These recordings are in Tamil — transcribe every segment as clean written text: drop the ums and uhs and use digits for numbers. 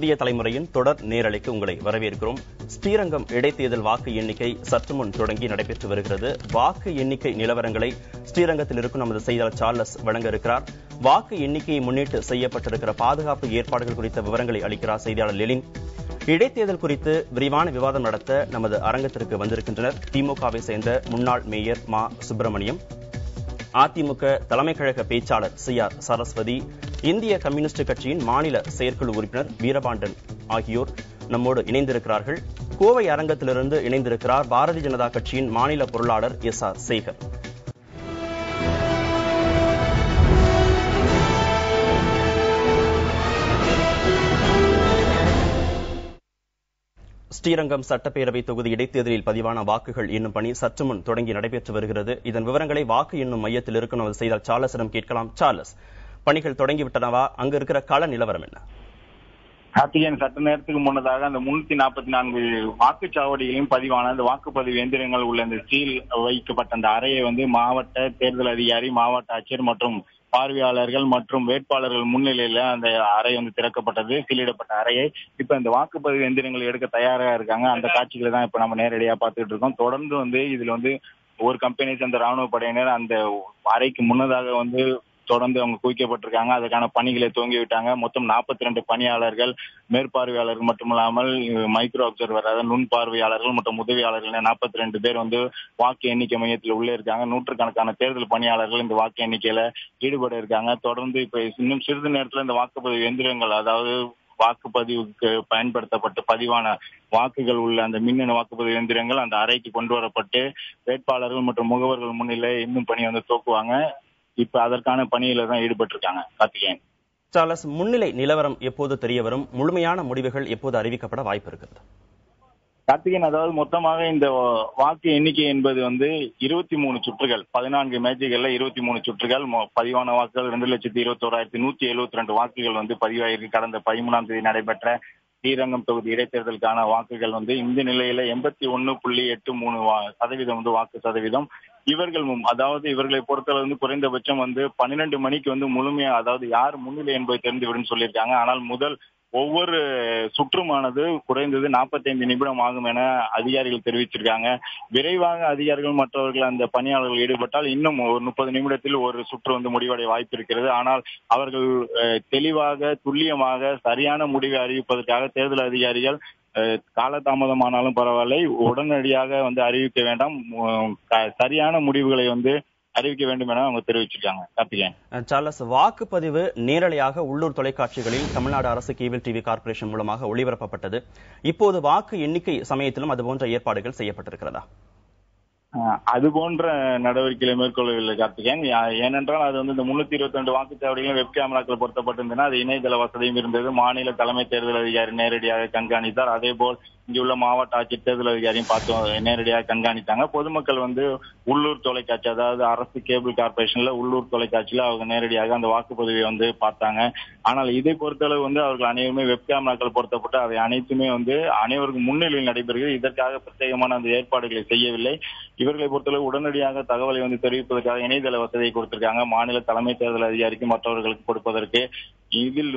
புதிய தலைமுறையின் தொடர் நேரலைக்கு உங்களை வரவேற்கிறோம். ஸ்ரீரங்கம் இடைத்தேர்தல் வாக்கு எண்ணிக்கை சற்று முன் தொடங்கி நடைபெற்று வருகிறது. வாக்கு எண்ணிக்கை நிலவரங்களை ஸ்ரீரங்கத்தில் இருக்கும் நமது செய்தியாளர் சார்லஸ் வழங்க இருக்கிறார். வாக்கு எண்ணிக்கையை முன்னிட்டு செய்யப்பட்டிருக்கிற பாதுகாப்பு ஏற்பாடுகள் குறித்த விவரங்களை அளிக்கிறார் செய்தியாளர் லெலின். இடைத்தேர்தல் குறித்து விரிவான விவாதம் நடத்த நமது அரங்கத்திற்கு வந்திருக்கின்றனர் திமுகவை சேர்ந்த முன்னாள் மேயர் மா சுப்பிரமணியம், அதிமுக தலைமை கழக பேச்சாளர் CR சரஸ்வதி, இந்திய கம்யூனிஸ்ட் கட்சியின் மாநில செயற்குழு உறுப்பினர் வீரபாண்டன் ஆகியோர் நம்மோடு இணைந்திருக்கிறார்கள். கோவை அரங்கத்திலிருந்து இணைந்திருக்கிறார் பாரதிய ஜனதா கட்சியின் மாநில பொருளாளர் SR சேகர். ஸ்ரீரங்கம் சட்டப்பேரவை தொகுதி இடைத்தேர்தலில் பதிவான வாக்குகள் எண்ணும் பணி சற்று முன் தொடங்கி நடைபெற்று வருகிறது. இதன் விவரங்களை வாக்கு எண்ணும் மையத்தில் இருக்கும் நமது செய்தியாளர் சார்லஸிடம் கேட்கலாம். சார்லஸ், பணிகள் தொடங்கிவிட்டனவா? அங்கு இருக்கிற கள நிலவரம் என்ன? கார்த்திகேயன், சற்று நேரத்துக்கு முன்னதாக அந்த 344 வாக்குச்சாவடிகளையும் பதிவான அந்த வாக்குப்பதிவு எந்திரங்கள் உள்ள அந்த சீல் வைக்கப்பட்ட அந்த அறையை மாவட்ட தேர்தல் அதிகாரி, மாவட்ட ஆட்சியர் மற்றும் பார்வையாளர்கள் மற்றும் வேட்பாளர்கள் முன்னிலையில அந்த அறை திறக்கப்பட்டது. சீலிடப்பட்ட அறையை இப்ப இந்த வாக்குப்பதிவு எந்திரங்கள் எடுக்க தயாராக இருக்காங்க. அந்த காட்சிகளை தான் இப்ப நம்ம நேரடியா பார்த்துட்டு இருக்கோம். தொடர்ந்து இதுல ஒரு கம்பெனி சேர்ந்த ராணுவ படையினர் அந்த அறைக்கு முன்னதாக தொடர்ந்து அவங்க குவிக்கப்பட்டிருக்காங்க. அதுக்கான பணிகளை துவங்கி விட்டாங்க. மொத்தம் 42 பணியாளர்கள், மேற்பார்வையாளர்கள் மட்டுமில்லாமல் மைக்ரோ அப்சர்வர், அதாவது நுண் பார்வையாளர்கள் மற்றும் உதவியாளர்கள் 42 பேர் வாக்கு எண்ணிக்கை மையத்தில் உள்ளே இருக்காங்க. நூற்றுக்கணக்கான தேர்தல் பணியாளர்கள் இந்த வாக்கு எண்ணிக்கையில ஈடுபட இருக்காங்க. தொடர்ந்து இப்ப இன்னும் சிறிது நேரத்தில் இந்த வாக்குப்பதிவு எந்திரங்கள், அதாவது வாக்குப்பதிவுக்கு பயன்படுத்தப்பட்டு பதிவான வாக்குகள் உள்ள அந்த மின்னணு வாக்குப்பதிவு எந்திரங்கள் அந்த அறைக்கு கொண்டு வரப்பட்டு வேட்பாளர்கள் மற்றும் முகவர்கள் முன்னிலை இன்னும் பணி துவக்குவாங்க. இப்ப அதற்கான பணியில தான் ஈடுபட்டு இருக்காங்க. கார்த்திகேயன், சார்லஸ், முன்னிலை நிலவரம் எப்போது தெரிய வரும்? முழுமையான முடிவுகள் எப்போது அறிவிக்கப்பட வாய்ப்பு இருக்கிறது? கார்த்திகேயன், அதாவது மொத்தமாக இந்த வாக்கு எண்ணிக்கை என்பது 23 சுற்றுகள், 14 மேஜைகள்ல 23 சுற்றுகள். பதிவான வாக்குகள் 2,21,172 வாக்குகள் பதிவாயிருக்கு. கடந்த 13ஆம் தேதி நடைபெற்ற ஸ்ரீரங்கம் தொகுதி இடைத்தேர்தலுக்கான வாக்குகள் இந்த நிலையில 81.83% வாக்கு சதவீதம். இவர்களை பொறுத்தளவு குறைந்தபட்சம் 12 மணிக்கு முழுமையா, அதாவது யார் முன்னிலை என்பதை தெரிந்துவிடும் சொல்லியிருக்காங்க. ஆனால் முதல் ஒவ்வொரு சுற்றுமானது குறைந்தது 45 நிமிடம் ஆகும் என அதிகாரிகள் தெரிவிச்சிருக்காங்க. விரைவாக அதிகாரிகள் மற்றவர்கள் அந்த பணியாளர்கள் ஈடுபட்டால் இன்னும் ஒரு 30 நிமிடத்தில் ஒரு சுற்று முடிவடைய வாய்ப்பு இருக்கிறது. ஆனால் அவர்கள் தெளிவாக, துல்லியமாக சரியான முடிவை அறிவிப்பதற்காக தேர்தல் அதிகாரிகள் காலதாமதமானாலும் பரவாயில்லை, உடனடியாக அறிவிக்க வேண்டாம், சரியான முடிவுகளை அறிவிக்க வேண்டும் என அவங்க தெரிவிச்சிருக்காங்க. கார்த்திகேயன், சார்லஸ், வாக்குப்பதிவு நேரலையாக உள்ளூர் தொலைக்காட்சிகளில் தமிழ்நாடு அரசு கேபிள் டிவி கார்ப்பரேஷன் மூலமாக ஒளிபரப்பப்பட்டது. இப்போது வாக்கு எண்ணிக்கை சமயத்திலும் அதுபோன்ற ஏற்பாடுகள் செய்யப்பட்டிருக்கிறதா? அது போன்ற நடவடிக்கைகளை மேற்கொள்ளவில்லை கார்த்திகேயன். ஏனென்றால் அது இந்த 322 வாக்குச்சாவடிகளும் வெப் கேமராக்கள் பொருத்தப்பட்டிருந்தன. அது இணையதள வசதியும் இருந்தது. மாநில தலைமை தேர்தல் அதிகாரி நேரடியாக கண்காணித்தார். அதே போல் இங்குள்ள மாவட்ட ஆட்சியர் தேர்தல் அதிகாரியும் பார்த்து நேரடியாக கண்காணித்தாங்க. பொதுமக்கள் உள்ளூர் தொலைக்காட்சி, அதாவது அரசு கேபிள் கார்பரேஷன்ல உள்ளூர் தொலைக்காட்சியில அவங்க நேரடியாக அந்த வாக்குப்பதிவை பார்த்தாங்க. ஆனால் இதை பொறுத்தளவு அவர்கள் அனைவருமே வெப் கேமராக்கள் பொருத்தப்பட்டு அவை அனைத்துமே அனைவருக்கும் முன்னிலையில் நடைபெறுகிறது. இதற்காக பிரத்யேகமான அந்த ஏற்பாடுகளை செய்யவில்லை. இவர்களை பொறுத்தளவு உடனடியாக தகவலை தெரிவிப்பதற்காக இணையதள வசதியை கொடுத்திருக்காங்க. மாநில தலைமை தேர்தல் அதிகாரிக்கு மற்றவர்களுக்கு கொடுப்பதற்கு. இதில்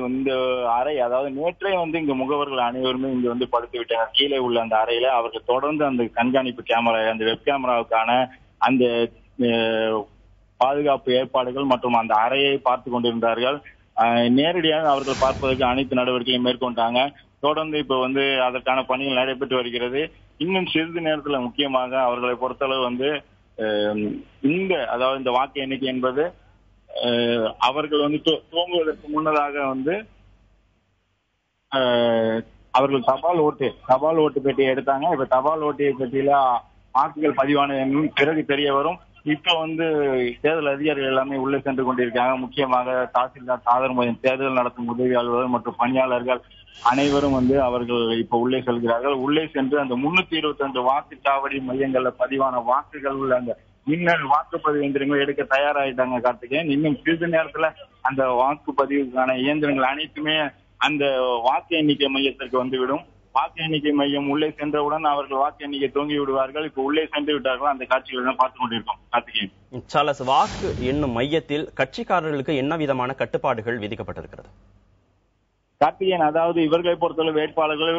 அறை, அதாவது நேற்றே இங்க முகவர்கள் அனைவருமே இங்க படுத்து விட்டனர். கீழே உள்ள அந்த அறையில அவர்கள் தொடர்ந்து அந்த கண்காணிப்பு கேமரா, அந்த வெப் கேமராவுக்கான அந்த பாதுகாப்பு ஏற்பாடுகள் மற்றும் அந்த அறையை பார்த்து கொண்டிருந்தார்கள். நேரடியாக அவர்கள் பார்ப்பதற்கு அனைத்து நடவடிக்கையும் மேற்கொண்டாங்க. தொடர்ந்து இப்ப அதற்கான பணிகள் நடைபெற்று வருகிறது. இன்னும் சிறிது நேரத்துல முக்கியமாக அவர்களை பொறுத்தளவு அதாவது இந்த வாக்கு எண்ணிக்கை என்பது அவர்கள் துவங்குவதற்கு முன்னதாக அவர்கள் தபால் ஓட்டு பெட்டியை எடுத்தாங்க. இப்ப தபால் ஓட்டு பெட்டியில வாக்குகள் பதிவான பிறகு தெரிய வரும். இப்ப தேர்தல் அதிகாரிகள் எல்லாமே உள்ளே சென்று கொண்டிருக்காங்க. முக்கியமாக தாசில்தார் சாதர்மோதன், தேர்தல் நடத்தும் உதவியாளர்கள் மற்றும் பணியாளர்கள் அனைவரும் அவர்கள் இப்ப உள்ளே செல்கிறார்கள். உள்ளே சென்று அந்த 322 வாக்குச்சாவடி மையங்கள்ல பதிவான வாக்குகள் உள்ள அந்த மின்னணு வாக்குப்பதிவு இயந்திரங்களை எடுக்க தயாராகிட்டாங்க. கார்த்திகேயன், இன்னும் சிறிது நேரத்துல அந்த வாக்குப்பதிவுக்கான இயந்திரங்கள் அனைத்துமே அந்த வாக்கு எண்ணிக்கை மையத்திற்கு வந்துவிடும். வாக்கு எண்ணிக்கை மையம் உள்ளே சென்றவுடன் அவர்கள் வாக்கு எண்ணிக்கை துவங்கி விடுவார்கள். இப்ப உள்ளே சென்று விட்டார்கள். அந்த காட்சிகளை தான் பார்த்துக் கொண்டிருக்கோம். கார்த்திகேயன், சார்லஸ், வாக்கு எண்ணும் மையத்தில் கட்சிக்காரர்களுக்கு என்ன விதமான கட்டுப்பாடுகள் விதிக்கப்பட்டிருக்கிறது? கார்த்திகேயன், அதாவது இவர்களை பொறுத்தவரை வேட்பாளர்கள்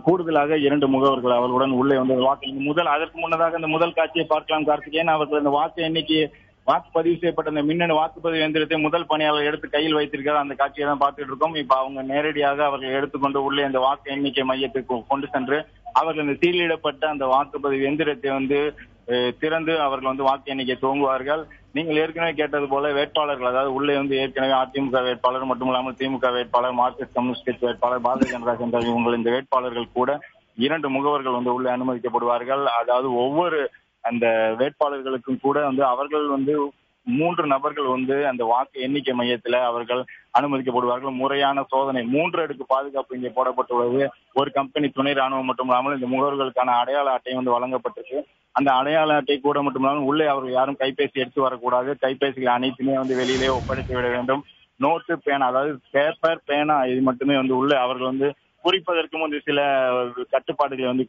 கூடுதலாக 2 முகவர்கள் அவர்களுடன் உள்ளே வந்து வாக்கு அதற்கு முன்னதாக இந்த முதல் காட்சியை பார்க்கலாம் கார்த்திகேயன். அவர்கள் இந்த வாக்கு எண்ணிக்கை வாக்குப்பதிவு செய்யப்பட்ட இந்த மின்னணு வாக்குப்பதிவு எந்திரத்தை முதல் பணியாளர் எடுத்து கையில் வைத்திருக்கிறார். அந்த காட்சியை தான் பார்த்துட்டு இருக்கோம். இப்ப அவங்க நேரடியாக அவர்கள் எடுத்துக்கொண்டு உள்ளே அந்த வாக்கு எண்ணிக்கை மையத்துக்கு கொண்டு சென்று அவர்கள் இந்த சீலிடப்பட்ட அந்த வாக்குப்பதிவு எந்திரத்தை வந்து திறந்து அவர்கள் வந்து வாக்கு எண்ணிக்கை துவங்குவார்கள். நீங்கள் ஏற்கனவே கேட்டது போல வேட்பாளர்கள், அதாவது உள்ளே வந்து ஏற்கனவே அதிமுக வேட்பாளர் மட்டுமில்லாமல் திமுக வேட்பாளர், மார்க்சிஸ்ட் கம்யூனிஸ்ட் கட்சி வேட்பாளர், பாரதிய ஜனதா கட்சி இவங்க இந்த வேட்பாளர்கள் கூட 2 முகவர்கள் வந்து உள்ளே அனுமதிக்கப்படுவார்கள். அதாவது ஒவ்வொரு அந்த வேட்பாளர்களுக்கும் கூட வந்து அவர்கள் வந்து 3 நபர்கள் வந்து அந்த வாக்கு எண்ணிக்கை மையத்துல அவர்கள் அனுமதிக்கப்படுவார்கள். முறையான சோதனை 3 அடுக்கு பாதுகாப்பு இங்கே போடப்பட்டுள்ளது. ஒரு கம்பெனி துணை ராணுவம் மட்டுமில்லாமல் இந்த முகவர்களுக்கான அடையாள அட்டை வந்து வழங்கப்பட்டிருக்கு. அந்த அடையாள அட்டை கூட மட்டுமில்லாமல் உள்ளே அவர்கள் யாரும் கைபேசி எடுத்து வரக்கூடாது. கைபேசிகள் அனைத்துமே வந்து வெளியிலே ஒப்படைத்து விட வேண்டும். நோட்டு, பேனா, அதாவது பேப்பர், பேனா இது மட்டுமே வந்து உள்ளே அவர்கள் வந்து குறிப்பதற்கும் வந்து சில கட்டுப்பாடுகளை வந்து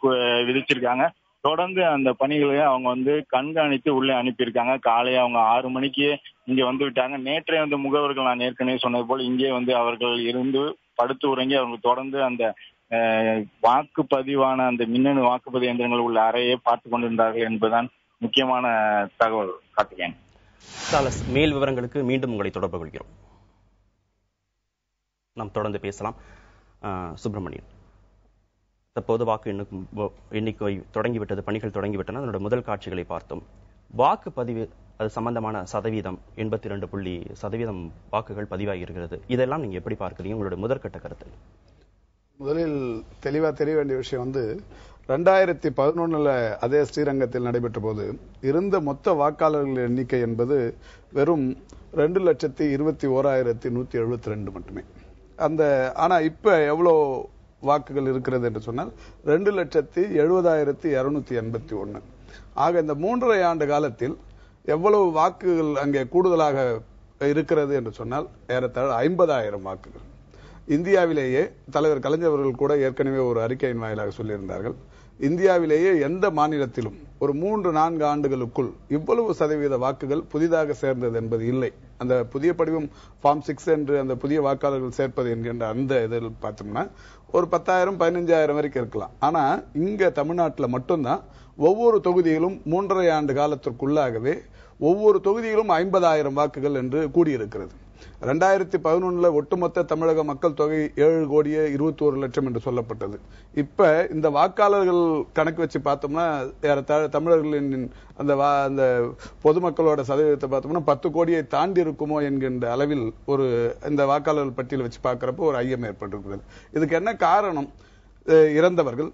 விதிச்சிருக்காங்க. தொடர்ந்து அந்த பணிகளை அவங்க வந்து கண்காணித்து உள்ளே அனுப்பியிருக்காங்க. காலையே அவங்க 6 மணிக்கு இங்க வந்து விட்டாங்க. நேற்றே வந்து முகவர்கள் நான் ஏற்கனவே சொன்னது போல் இங்கே வந்து அவர்கள் இருந்து படுத்து உறங்கி அவங்க தொடர்ந்து அந்த வாக்குப்பதிவான அந்த மின்னணு வாக்குப்பதிவு இயந்திரங்கள் உள்ள அறையை பார்த்து கொண்டிருந்தார்கள் என்பதுதான் முக்கியமான தகவல். கார்த்திகேயன், சார்லஸ், மேல் விவரங்களுக்கு மீண்டும் உங்களை தொடர்பு கொள்கிறோம். நாம் தொடர்ந்து பேசலாம். சுப்பிரமணியன், தற்போது வாக்கு எண்ணிக்கை தொடங்கிவிட்டது, பணிகள் தொடங்கிவிட்டன. அதனுடைய முதல் காட்சிகளை பார்த்தோம். வாக்குப்பதிவு அது சம்பந்தமான சதவீதம் 82% வாக்குகள் பதிவாகி இருக்கிறது. இதெல்லாம் நீங்க எப்படி பார்க்கிறீங்க? உங்களுடைய முதற்கட்ட கருத்து. முதலில் தெளிவா தெரிய வேண்டிய விஷயம் வந்து 2011 அதே ஸ்ரீரங்கத்தில் நடைபெற்ற போது இருந்த மொத்த வாக்காளர்கள் எண்ணிக்கை என்பது வெறும் 2,21,172 மட்டுமே. ஆனா இப்ப எவ்வளவு வாக்குகள் இருக்கிறது என்று சொன்னால் 2,70,281. ஆக இந்த 3.5 ஆண்டு காலத்தில் எவ்வளவு வாக்குகள் அங்கே கூடுதலாக இருக்கிறது என்று சொன்னால் ஏறத்தாழ 50,000 வாக்குகள். இந்தியாவிலேயே தலைவர் கலைஞர் அவர்கள் கூட ஏற்கனவே ஒரு அறிக்கையின் வாயிலாக சொல்லியிருந்தார்கள், இந்தியாவிலேயே எந்த மாநிலத்திலும் ஒரு 3-4 ஆண்டுகளுக்குள் இவ்வளவு சதவீத வாக்குகள் புதிதாக சேர்ந்தது என்பது இல்லை. அந்த புதிய படிவம் ஃபார்ம் 6 என்று அந்த புதிய வாக்காளர்கள் சேர்ப்பது என்கின்ற அந்த இதில் பார்த்தோம்னா ஒரு 10,000-15,000 வரைக்கும் இருக்கலாம். ஆனா இங்க தமிழ்நாட்டில் மட்டும்தான் ஒவ்வொரு தொகுதியிலும் 3.5 ஆண்டு காலத்திற்குள்ளாகவே ஒவ்வொரு தொகுதியிலும் 50,000 வாக்குகள் என்று கூடியிருக்கிறது. 2011 ஒட்டுமொத்த தமிழக மக்கள் தொகை 7,21,00,000 என்று சொல்லப்பட்டது. இப்ப இந்த வாக்காளர்கள் கணக்கு வச்சு பார்த்தோம்னா தமிழர்களின் அந்த பொதுமக்களோட சதவீதத்தை பார்த்தோம்னா 10 கோடியை தாண்டி இருக்குமோ என்கின்ற அளவில் ஒரு இந்த வாக்காளர்கள் பட்டியல் வச்சு பார்க்கிறப்போ ஒரு ஐயம் ஏற்பட்டிருக்கிறது. இதுக்கு என்ன காரணம்? இறந்தவர்கள்,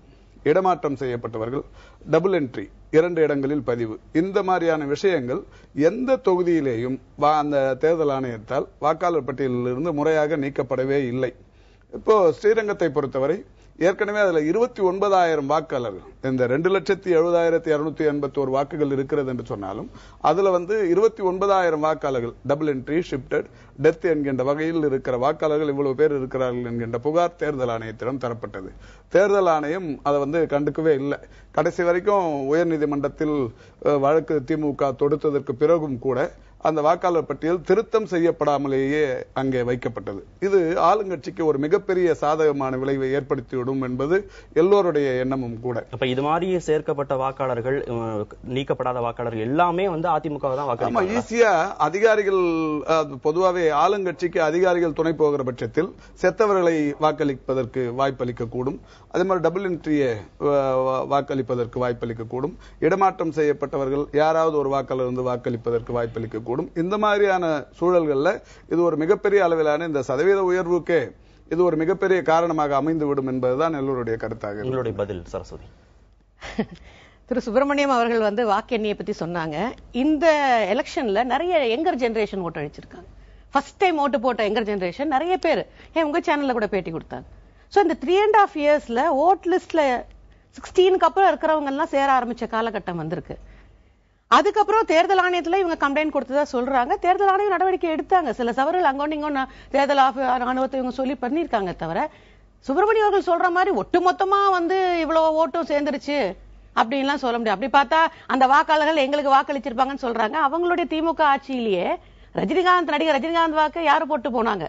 இடமாற்றம் செய்யப்பட்டவர்கள், டபுள் என்ட்ரி 2 இடங்களில் பதிவு, இந்த மாதிரியான விஷயங்கள் எந்த தொகுதியிலேயும் அந்த தேர்தல் ஆணையத்தால் வாக்காளர் பட்டியலில் இருந்து முறையாக நீக்கப்படவே இல்லை. இப்போ ஸ்ரீரங்கத்தை பொறுத்தவரை ஏற்கனவே அதுல 29,000 வாக்காளர்கள், இந்த 2,70,281 வாக்குகள் இருக்கிறது என்று சொன்னாலும் அதுல 29,000 வாக்காளர்கள் டபுள் என்ட்ரி, ஷிப்டட், டெத் என்கின்ற வகையில் இருக்கிற வாக்காளர்கள் இவ்வளவு பேர் இருக்கிறார்கள் என்கின்ற புகார் தேர்தல் ஆணையத்திடம் தரப்பட்டது. தேர்தல் ஆணையம் அதை கண்டுக்கவே இல்லை. கடைசி வரைக்கும் உயர்நீதிமன்றத்தில் வழக்கு திமுக தொடுத்ததற்கு பிறகும் கூட அந்த வாக்காளர் பட்டியல் திருத்தம் செய்யப்படாமலேயே அங்கே வைக்கப்பட்டது. இது ஆளுங்கட்சிக்கு ஒரு மிகப்பெரிய சாதகமான விளைவை ஏற்படுத்திவிடும் என்பது எல்லோருடைய எண்ணமும் கூட. அப்ப இது மாதிரி சேர்க்கப்பட்ட வாக்காளர்கள், நீக்கப்படாத வாக்காளர்கள் எல்லாமே அதிமுக தான் வாக்களிப்பாங்க. ஈஸியா அதிகாரிகள், பொதுவாகவே ஆளுங்கட்சிக்கு அதிகாரிகள் துணை போகிற பட்சத்தில் செத்தவர்களை வாக்களிப்பதற்கு வாய்ப்பளிக்க கூடும். அதே மாதிரி டபுள் என்ட்ரியை வாக்களிப்பதற்கு வாய்ப்பளிக்க கூடும். இடமாற்றம் செய்யப்பட்டவர்கள் யாராவது ஒரு வாக்காளர் வாக்களிப்பதற்கு வாய்ப்பளிக்க கூடும். இந்த மாதிரியான சூழல்கள்ல இது ஒரு மிகப்பெரிய அளவிலான இந்த சதவீத உயர்வுக்கே இது ஒரு மிகப்பெரிய காரணமாக அமைந்துவிடும் என்பதுதான் எல்லோருடைய கருத்தாக. உங்களுடைய பதில் சரஸ்வதி. திரு சுப்பிரமணியம் அவர்கள் வாக்கு எண்ணியை பத்தி சொன்னாங்க. இந்த எலெக்ஷன்ல நிறைய யங்கர் ஜெனரேஷன் ஓட்டு அளிச்சிருக்காங்க. ஃபர்ஸ்ட் டைம் ஓட்டு போட்ட யங்கர் ஜெனரேஷன் நிறைய பேர் உங்க சேனல்ல கூட பேட்டி கொடுத்தாங்க. சோ இந்த 3.5 இயர்ஸ்ல ஓட் லிஸ்ட்ல 16க்கு அப்புறம் இருக்கிறவங்க எல்லாம் சேர ஆரம்பிச்ச காலகட்டம் வந்திருக்கு. அதுக்கப்புறம் தேர்தல் ஆணையத்துல இவங்க கம்ப்ளைண்ட் கொடுத்ததா சொல்றாங்க. தேர்தல் ஆணையம் நடவடிக்கை எடுத்தாங்க. சில சவர்கள் அங்கொண்டு இங்க தேர்தல் ஆணையத்தை இவங்க சொல்லி பண்ணிருக்காங்க. தவிர சுப்பிரமணியம் அவர்கள் சொல்ற மாதிரி ஒட்டுமொத்தமா இவ்வளவு ஓட்டும் சேர்ந்துருச்சு அப்படின்லாம் சொல்ல முடியாது. அப்படி பார்த்தா அந்த வாக்காளர்கள் எங்களுக்கு வாக்களிச்சிருப்பாங்கன்னு சொல்றாங்க. அவங்களுடைய திமுக ஆட்சியிலேயே நடிகர் ரஜினிகாந்த் வாக்கு யாரு போட்டு போனாங்க?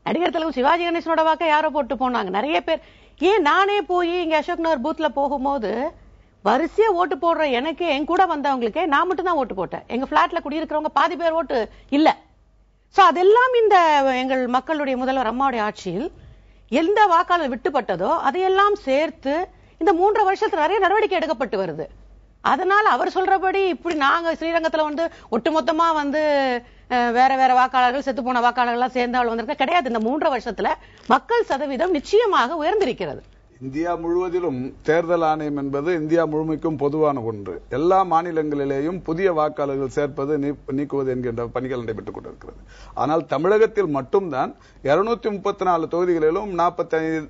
நடிகர் திலகம் சிவாஜி கணேசனோட வாக்க யாரோ போட்டு போனாங்க நிறைய பேர். ஏன் நானே போய் இங்க அசோக் நகர் பூத்ல போகும்போது வரிசையா ஓட்டு போடுற எனக்கு என் கூட வந்தவங்களுக்கு நான் மட்டும் தான் ஓட்டு போட்டேன். எங்க பிளாட்ல குடியிருக்கிறவங்க பாதி பேர் ஓட்டு இல்ல. சோ அதெல்லாம் இந்த எங்கள் மக்களுடைய முதல்வர் அம்மாவுடைய ஆட்சியில் எந்த வாக்காளர் விட்டுப்பட்டதோ அதையெல்லாம் சேர்த்து இந்த 3 வருஷத்துல நிறைய நடவடிக்கை எடுக்கப்பட்டு வருது. அதனால அவர் சொல்றபடி இப்படி நாங்க ஸ்ரீரங்கத்துல வந்து ஒட்டுமொத்தமா வந்து வேற வேற வாக்காளர்கள் செத்து போன வாக்காளர்கள் சேர்ந்தால் வந்திருக்க கிடையாது. இந்த 3 வருஷத்துல மக்கள் சதவீதம் நிச்சயமாக உயர்ந்திருக்கிறது. இந்தியா முழுவதிலும் தேர்தல் ஆணையம் என்பது இந்தியா முழுமைக்கும் பொதுவான ஒன்று. எல்லா மாநிலங்களிலேயும் புதிய வாக்காளர்கள் சேர்ப்பது நீக்குவது என்கின்ற பணிகள் நடைபெற்றுக் கொண்டிருக்கிறது. ஆனால் தமிழகத்தில் மட்டும்தான் 234 தொகுதிகளிலும் 40,000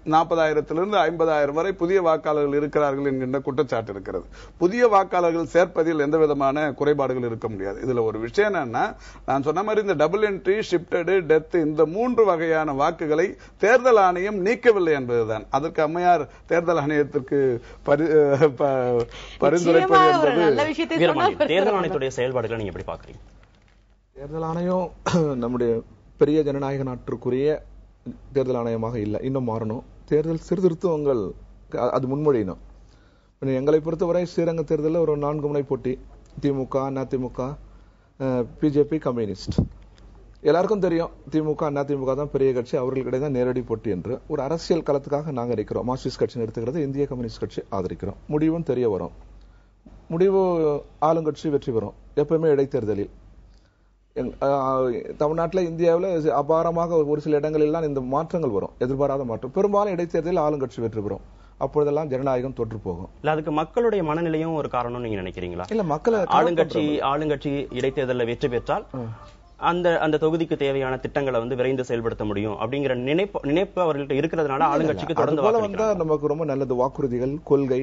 50,000 வரை புதிய வாக்காளர்கள் இருக்கிறார்கள் என்கின்ற குற்றச்சாட்டு இருக்கிறது. புதிய வாக்காளர்கள் சேர்ப்பதில் எந்த விதமான குறைபாடுகள் இருக்க முடியாது. இதுல ஒரு விஷயம் என்னன்னா, நான் சொன்ன மாதிரி இந்த டபுள் என்ட்ரி, ஷிப்டடு, டெத் இந்த 3 வகையான வாக்குகளை தேர்தல் ஆணையம் நீக்கவில்லை என்பதுதான். அதற்கு அம்மையார் தேர்தல் ஆணையத்திற்கு பரிந்துரைப்பது என்பது தேர்தல் ஆணையத்துடைய செயல்பாடுகளை நீங்க எப்படி பாக்குறீங்க? தேர்தல் ஆணையம் நம்முடைய பெரிய ஜனநாயக நாட்டிற்குரிய தேர்தல் ஆணையமாக இல்லை, இன்னும் மாறணும். தேர்தல் சீர்திருத்தங்கள் அது முன்மொழியணும். எங்களை பொறுத்தவரை ஸ்ரீரங்க தேர்தலில் ஒரு 4 முனை போட்டி, திமுக, அதிமுக, பிஜேபி, கம்யூனிஸ்ட். எல்லாருக்கும் தெரியும் திமுக அதிமுக தான் பெரிய கட்சி, அவர்களுக்கிடையே தான் நேரடி போட்டி என்று. ஒரு அரசியல் களத்துக்காக நாங்கள் இருக்கிறோம். மார்க்சிஸ்ட் கட்சி எடுத்துக்கிறது, இந்திய கம்யூனிஸ்ட் கட்சி ஆதரிக்கிறோம். முடிவும் தெரிய வரும். முடிவு ஆளுங்கட்சி வெற்றி பெறும். எப்பவுமே இடைத்தேர்தலில் தமிழ்நாட்டில் இந்தியாவில் அபாரமாக ஒரு சில இடங்களில் இந்த மாற்றங்கள் வரும், எதிர்பாராத மாற்றம். பெரும்பாலும் இடைத்தேர்தலில் ஆளுங்கட்சி வெற்றி பெறும். அப்பொழுதெல்லாம் ஜனநாயகம் தொற்று போகும். இல்ல அதுக்கு மக்களுடைய மனநிலையும் ஒரு காரணம் நீங்க நினைக்கிறீங்களா? இல்ல, மக்கள் ஆளுங்கட்சி இடைத்தேர்தலில் வெற்றி பெற்றால் அந்த தொகுதிக்கு தேவையான திட்டங்களை வந்து விரைந்து செயல்படுத்த முடியும் அப்படிங்கிற நினைப்பு அவர்கள்ட்ட இருக்கிறதுனால ஆளுங்கட்சிக்கு தொடர்ந்து வந்தா நமக்கு ரொம்ப நல்லது. வாக்குறுதிகள், கொள்கை,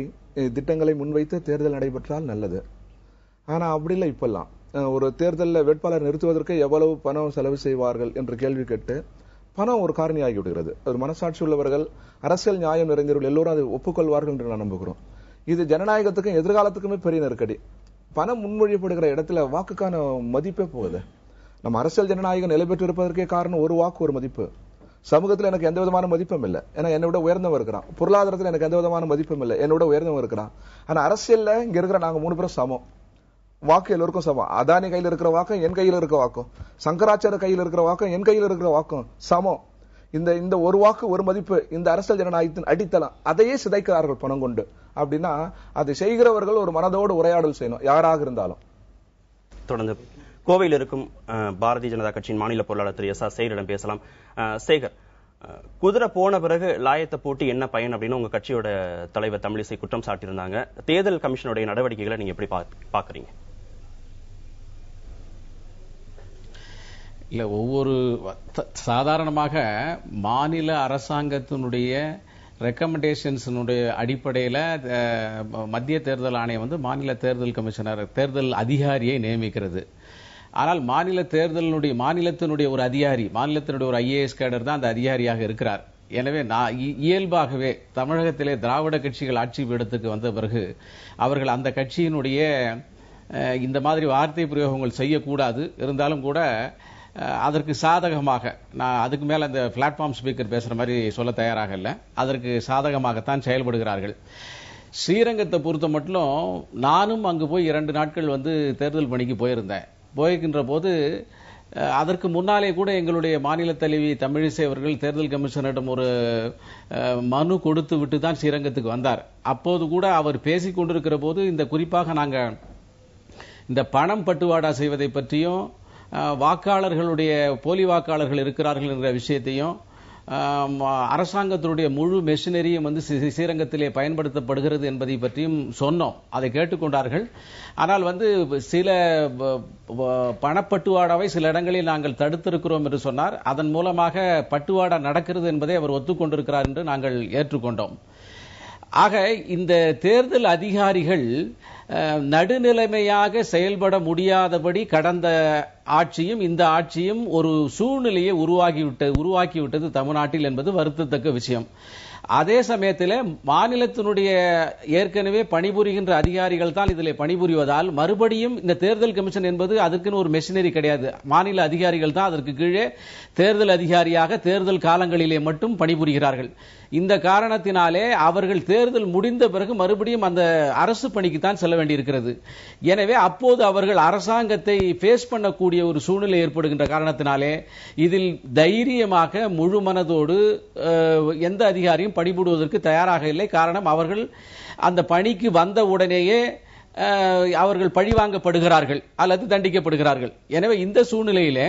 திட்டங்களை முன்வைத்து தேர்தல் நடைபெற்றால் நல்லது. ஆனா அப்படி இல்லை. இப்பெல்லாம் ஒரு தேர்தலில் வேட்பாளர் நிறுத்துவதற்கு எவ்வளவு பணம் செலவு செய்வார்கள் என்று கேள்வி கேட்டு பணம் ஒரு காரணியாகி விடுகிறது. ஒரு மனசாட்சி உள்ளவர்கள், அரசியல் நியாயம் நிறைந்தவர்கள் எல்லோரும் அதை ஒப்புக்கொள்வார்கள் என்று நான் நம்புகிறோம். இது ஜனநாயகத்துக்கும் எதிர்காலத்துக்குமே பெரிய நெருக்கடி. பணம் முன்மொழியப்படுகிற இடத்துல வாக்குக்கான மதிப்பே போகுது. நம்ம அரசியல் ஜனநாயகம் நிலை பெற்று இருப்பதற்கே காரணம் ஒரு வாக்கு ஒரு மதிப்பு. சமூகத்தில் எனக்கு எந்த விதமான மதிப்பும் இல்லை, ஏன்னா என்னோட உயர்ந்தவன் இருக்கிறான். பொருளாதாரத்தில் எனக்கு எந்த விதமான மதிப்பும் இல்லை, என்னோட உயர்ந்தவன் இருக்கிறான். ஆனா அரசியல்ல இங்க இருக்கிற நாங்க 3 பேரும் சமம். வாக்கு எல்லோருக்கும் சமம். அதானி கையில் இருக்கிற வாக்கம் என் கையில் இருக்க வாக்கும், சங்கராச்சாரிய கையில் இருக்கிற வாக்கம் என் கையில் இருக்கிற வாக்கும் சமம். இந்த ஒரு வாக்கு ஒரு மதிப்பு இந்த அரசியல் ஜனநாயகத்தின் அடித்தளம். அதையே சிதைக்கிறார்கள் பணம் கொண்டு. அப்படின்னா அதை செய்கிறவர்கள் ஒரு மனதோடு உரையாடல் செய்யணும், யாராக இருந்தாலும். தொடர்ந்து கோவையில் இருக்கும் பாரதிய ஜனதா கட்சியின் மாநில பொருளாளர் திரு எஸ். சேகரிடம் பேசலாம். சேகர், குதிரை போன பிறகு லாயத்தை போட்டு என்ன பயன் அப்படின்னு உங்க கட்சியோட தலைவர் தமிழிசை குற்றம் சாட்டியிருந்தாங்க. தேர்தல் கமிஷனுடைய நடவடிக்கைகளை நீங்க எப்படி பாக்குறீங்க? இல்ல, ஒவ்வொரு சாதாரணமாக மாநில அரசாங்கத்தினுடைய ரெக்கமெண்டேஷன்ஸினுடைய அடிப்படையில் மத்திய தேர்தல் ஆணையம் வந்து மாநில தேர்தல் கமிஷனர், தேர்தல் அதிகாரியை நியமிக்கிறது. ஆனால் மாநிலத்தினுடைய ஒரு அதிகாரி, மாநிலத்தினுடைய ஒரு IAS கேடர் தான் அந்த அதிகாரியாக இருக்கிறார். எனவே இயல்பாகவே தமிழகத்திலே திராவிட கட்சிகள் ஆட்சி பீடத்துக்கு வந்த பிறகு அவர்கள் அந்த கட்சியினுடைய இந்த மாதிரி வார்த்தை பிரயோகங்கள் செய்யக்கூடாது. இருந்தாலும் கூட அதற்கு சாதகமாக, நான் அதுக்கு மேல அந்த பிளாட்ஃபார்ம் ஸ்பீக்கர் பேசுற மாதிரி சொல்ல தயாராக இல்லை, அதற்கு சாதகமாகத்தான் செயல்படுகிறார்கள். ஸ்ரீரங்கத்தை பொறுத்த மட்டும் நானும் அங்கு போய் 2 நாட்கள் வந்து தேர்தல் பணிக்கு போயிருக்கின்ற போது அதற்கு முன்னாலே கூட எங்களுடைய மாநில தலைவி தமிழிசை அவர்கள் தேர்தல் கமிஷனரிடம் ஒரு மனு கொடுத்து விட்டு தான் ஸ்ரீரங்கத்துக்கு வந்தார். அப்போது கூட அவர் பேசிக் கொண்டிருக்கிற போது இந்த குறிப்பாக நாங்கள் இந்த பணம் பட்டுவாடா செய்வதை பற்றியும் வாக்காளர்களுடைய போலி வாக்காளர்கள் இருக்கிறார்கள் என்ற விஷயத்தையும் அரசாங்கத்தினுடைய முழு மெஷினரியும் வந்து ஸ்ரீரங்கத்திலே பயன்படுத்தப்படுகிறது என்பதை பற்றியும் சொன்னோம். அதை கேட்டுக்கொண்டார்கள். ஆனால் வந்து சில பணப்பட்டுவாடாவை சில இடங்களில் நாங்கள் தடுத்திருக்கிறோம் என்று சொன்னார். அதன் மூலமாக பட்டுவாடா நடக்கிறது என்பதை அவர் ஒத்துக்கொண்டிருக்கிறார் என்று நாங்கள் ஏற்றுக்கொண்டோம். ஆக இந்த தேர்தல் அதிகாரிகள் நடுநிலைமையாக செயல்பட முடியாதபடி கடந்த ஆட்சியும் இந்த ஆட்சியும் ஒரு சூழ்நிலையை உருவாக்கிவிட்டது தமிழ்நாட்டில் என்பது வருத்தத்தக்க விஷயம். அதே சமயத்தில் மாநிலத்தினுடைய ஏற்கனவே பணிபுரிகின்ற அதிகாரிகள் தான் இதில் பணிபுரிவதால் மறுபடியும் இந்த தேர்தல் கமிஷன் என்பது அதுக்குன்னு ஒரு மெஷினரி கிடையாது. மாநில அதிகாரிகள் தான் அதற்கு கீழே தேர்தல் அதிகாரியாக தேர்தல் காலங்களிலே மட்டும் பணிபுரிகிறார்கள். இந்த காரணத்தினாலே அவர்கள் தேர்தல் முடிந்த பிறகு மறுபடியும் அந்த அரசு பணிக்கு தான் செல்ல வேண்டியிருக்கிறது. எனவே அப்போது அவர்கள் அரசாங்கத்தை ஃபேஸ் பண்ணக்கூடிய ஒரு சூழ்நிலை ஏற்படுகின்ற காரணத்தினாலே இதில் தைரியமாக முழு மனதோடு எந்த அதிகாரியும் பணிபுரிவதற்கு தயாராக இல்லை. காரணம், அவர்கள் அந்த பணிக்கு வந்த உடனேயே அவர்கள் பழிவாங்கப்படுகிறார்கள் அல்லது தண்டிக்கப்படுகிறார்கள். எனவே இந்த சூழ்நிலையிலே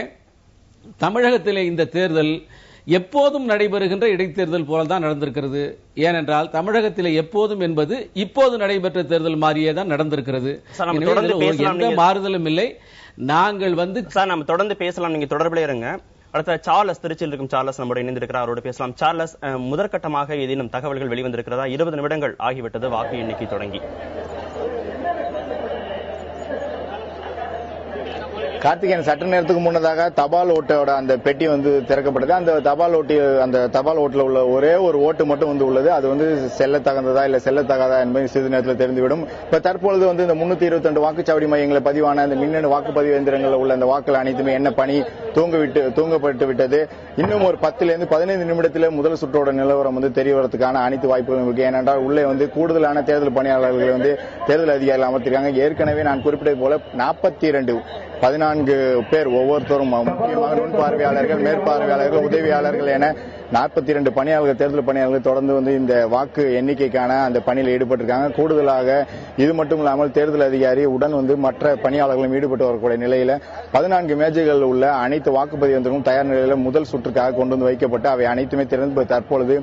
தமிழகத்திலே இந்த தேர்தல் எப்போதும் நடைபெறுகின்ற இடைத்தேர்தல் போலதான் நடந்திருக்கிறது. ஏனென்றால் தமிழகத்தில் எப்போதும் என்பது இப்போது நடைபெற்ற தேர்தல் மாதிரியே தான் நடந்திருக்கிறது. எந்த மாறுதலும் இல்லை. நாங்கள் நம்ம தொடர்ந்து பேசலாம். நீங்க தொடர்பில் இருங்க. அடுத்த சார்லஸ், திருச்சியில் இருக்கும் சார்லஸ் நம்முடைய இணைந்திருக்கிறார். அவரோடு பேசலாம். சார்லஸ், முதற்கட்டமாக ஏதேனும் தகவல்கள் வெளிவந்திருக்கிறதா? 20 நிமிடங்கள் ஆகிவிட்டது வாக்கு எண்ணிக்கை தொடங்கி. கார்த்திகேயன், சற்று நேரத்துக்கு முன்னதாக தபால் ஓட்டோட அந்த பெட்டி திறக்கப்பட்டது. அந்த தபால் ஓட்டுல உள்ள ஒரே ஒரு ஓட்டு மட்டும் உள்ளது. அது செல்லத்தகுந்ததா இல்ல செல்லத்தகாதா என்பதை சிறிது நேரத்தில் தெரிந்துவிடும். இப்ப தற்பொழுது இந்த 322 வாக்குச்சாவடி மையங்களை பதிவான அந்த மின்னணு வாக்குப்பதிவு எந்திரங்களில் உள்ள அந்த வாக்குகள் அனைத்துமே என்ன பணி தூங்கப்பட்டு விட்டது. இன்னும் ஒரு 10-15 நிமிடத்திலே முதல் சுற்றோட நிலவரம் தெரிய வரதுக்கான அனைத்து வாய்ப்புகளும் இருக்கு. ஏனென்றால் உள்ளே கூடுதலான தேர்தல் பணியாளர்களை தேர்தல் அதிகாரிகள் அமர்த்திருக்காங்க. ஏற்கனவே நான் குறிப்பிட்டது போல 14 பேர் ஒவ்வொருத்தரும் முக்கியமாக நுண் பார்வையாளர்கள், மேற்பார்வையாளர்கள், உதவியாளர்கள் என 42 பணியாளர்கள், தேர்தல் பணியாளர்கள் தொடர்ந்து இந்த வாக்கு எண்ணிக்கைக்கான அந்த பணியில் ஈடுபட்டிருக்காங்க. கூடுதலாக இது மட்டும் இல்லாமல் தேர்தல் அதிகாரி உடன் மற்ற பணியாளர்களும் ஈடுபட்டு வரக்கூடிய நிலையில 14 மேஜைகள் உள்ள அனைத்து வாக்குப்பதிவு இயந்திரங்களும் தயார் நிலையில முதல் சுற்றுக்காக கொண்டு வைக்கப்பட்டு அவை அனைத்துமே திறந்து தற்பொழுது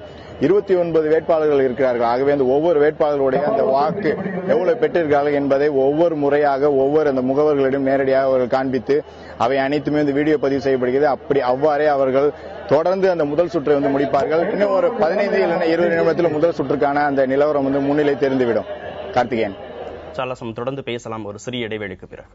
29 வேட்பாளர்கள் இருக்கிறார்கள். ஆகவே அந்த ஒவ்வொரு வேட்பாளர்களுடைய அந்த வாக்கு எவ்வளவு பெற்றிருக்கிறார்கள் என்பதை ஒவ்வொரு முறையாக ஒவ்வொரு அந்த முகவர்களிடம் நேரடியாக அவர்கள் காண்பித்து அவை அனைத்துமே வீடியோ பதிவு செய்யப்படுகிறது. அவ்வாறே அவர்கள் தொடர்ந்து அந்த முதல் சுற்றை முடிப்பார்கள். இன்னும் ஒரு 15 இல்லைன்னா 20 நிமிடத்தில் முதல் சுற்றுக்கான அந்த நிலவரம் முன்னிலை தெரிந்துவிடும். கார்த்திகேயன், சார்லஸ், தொடர்ந்து பேசலாம் ஒரு சிறிய இடைவெளிக்கு பிறகு.